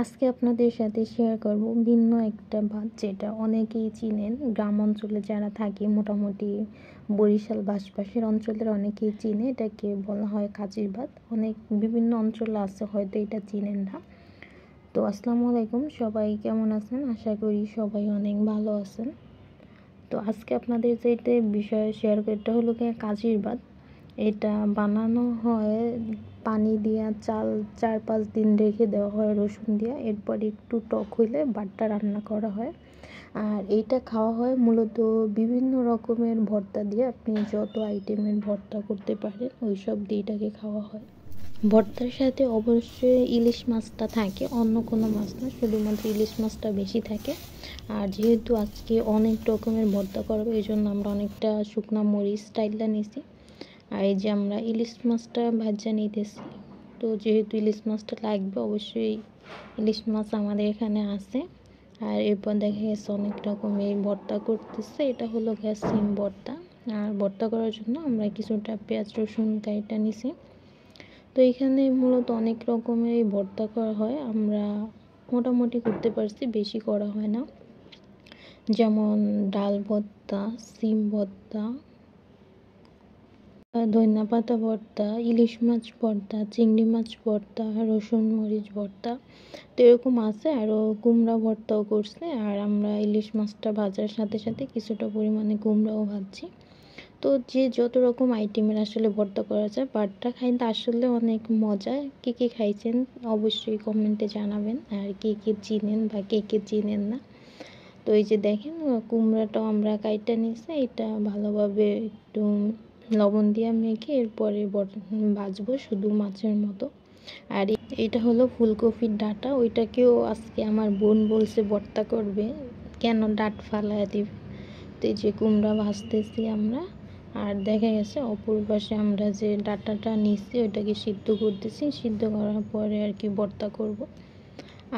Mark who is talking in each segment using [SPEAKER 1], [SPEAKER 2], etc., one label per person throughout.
[SPEAKER 1] আজকে আপনাদের সাথে শেয়ার করব ভিন্ন একটা ভাত, যেটা অনেকেই চিনেন। গ্রাম অঞ্চলে যারা থাকে, মোটামুটি বরিশাল আশপাশের অঞ্চলের অনেকেই চিনে। এটাকে বলা হয় কাজির ভাত। অনেক বিভিন্ন অঞ্চলে আছে, হয়তো এটা চিনেন না। তো আসসালামু আলাইকুম, সবাই কেমন আছেন? আশা করি সবাই অনেক ভালো আছেন। তো আজকে আপনাদের যেটা বিষয়ে শেয়ার করতে হলো কাজির ভাত। এটা বানানো হয় পানি দিয়া, চাল 4-5 দিন রেখে দেওয়া হয় রসুন দিয়া, এরপর একটু টক হইলে ভাতটা রান্না করা হয়। আর এইটা খাওয়া হয় মূলত বিভিন্ন রকমের ভর্তা দিয়ে। আপনি যত আইটেমের ভর্তা করতে পারেন ওই সব দিয়ে এটাকে খাওয়া হয়। ভর্তার সাথে অবশ্যই ইলিশ মাছটা থাকে, অন্য কোনো মাছ না, শুধুমাত্র ইলিশ মাছটা বেশি থাকে। আর যেহেতু আজকে অনেক রকমের ভর্তা করবো, এই জন্য আমরা অনেকটা শুকনা মরিচ স্টাইলটা নিছি। আর এই যে আমরা ইলিশ মাছটা ভাজা নিতেছি। তো যেহেতু ইলিশ মাছটা লাগবে, অবশ্যই ইলিশ মাছ আমাদের এখানে আছে। আর এরপর দেখা গেছে অনেক রকমের ভর্তা করতেছে। এটা হলো গ্যাস সিম ভর্তা। আর ভর্তা করার জন্য আমরা কিছুটা পেঁয়াজ রসুন কাইটা নিছি। তো এখানে মূলত অনেক রকমের ভর্তা করা হয়, আমরা মোটামুটি করতে পারছি, বেশি করা হয় না। যেমন ডাল ভর্তা, সিম ভর্তা, ধনিয়া পাতা ভর্তা, ইলিশ মাছ ভর্তা, চিংড়ি মাছ ভর্তা, রসুন মরিচ ভর্তা, তো এরকম আছে। আরও কুমড়া ভর্তাও করছে। আর আমরা ইলিশ মাছটা ভাজার সাথে সাথে কিছুটা পরিমাণে কুমড়াও ভাজছি। তো যে যত রকম আইটেমের আসলে ভর্তা করা যায়, ভাতটা খাইতে আসলে অনেক মজা। কে কে খাইছেন অবশ্যই কমেন্টে জানাবেন, আর কে কে চিনেন বা কে কে চিনেন না। তো এই যে দেখেন, কুমড়াটাও আমরা কাইটা নিছি। এটা ভালোভাবে একটু লবণ দিয়ে মেখে এরপরে ভাজবো শুধু মাছের মতো। আর এটা হলো ফুলকপির ডাঁটা, ওইটাকেও আজকে আমার বোন বলছে ভর্তা করবে, কেন ডাঁট ফালাইয়া দিবে। তো এই যে কুমড়া ভাজতেছি আমরা। আর দেখা গেছে অপর পাশে আমরা যে ডাঁটাটা নিচ্ছি ওইটাকে সিদ্ধ করতেছি, সিদ্ধ করার পরে আর কি ভর্তা করব।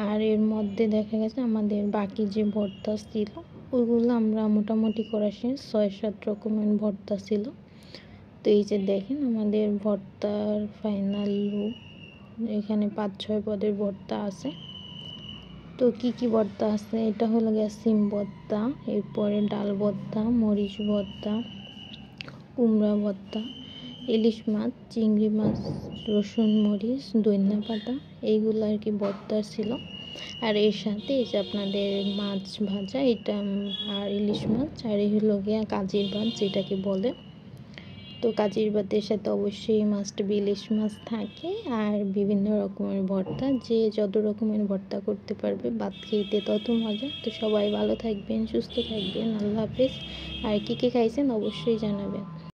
[SPEAKER 1] আর এর মধ্যে দেখা গেছে আমাদের বাকি যে ভর্তা ছিল ওইগুলো আমরা মোটামুটি করা শেষ। 6-7 রকমের ভর্তা ছিল। তো এই যে দেখেন আমাদের ভর্তার ফাইনাল লুক। এখানে 5-6 পদের ভর্তা আছে। তো কি কি ভর্তা আছে, এটা হলো সিম ভর্তা, এরপরে ডাল ভর্তা, মরিচ ভর্তা, কুমড়া ভর্তা, ইলিশ মাছ, চিংড়ি মাছ, রসুন মরিচ, ধনিয়া পাতা, এইগুলো আর কি ভর্তা ছিল। আর এর সাথে এই যে আপনাদের মাছ ভাজা, এটা আর ইলিশ মাছ, আর এই হলো কাজির ভাত যেটাকে বলে। তো কাজির ভাতের সাথে অবশ্যই মাস্ট বি ইলিশ মাছ থাকে, আর বিভিন্ন রকমের ভর্তা। যে যত রকমের ভর্তা করতে পারবে ভাত খেতে তত মজা। তো সবাই ভালো থাকবেন, সুস্থ থাকবেন, আল্লাহ হাফেজ। আর কী কী খাইছেন অবশ্যই জানাবেন।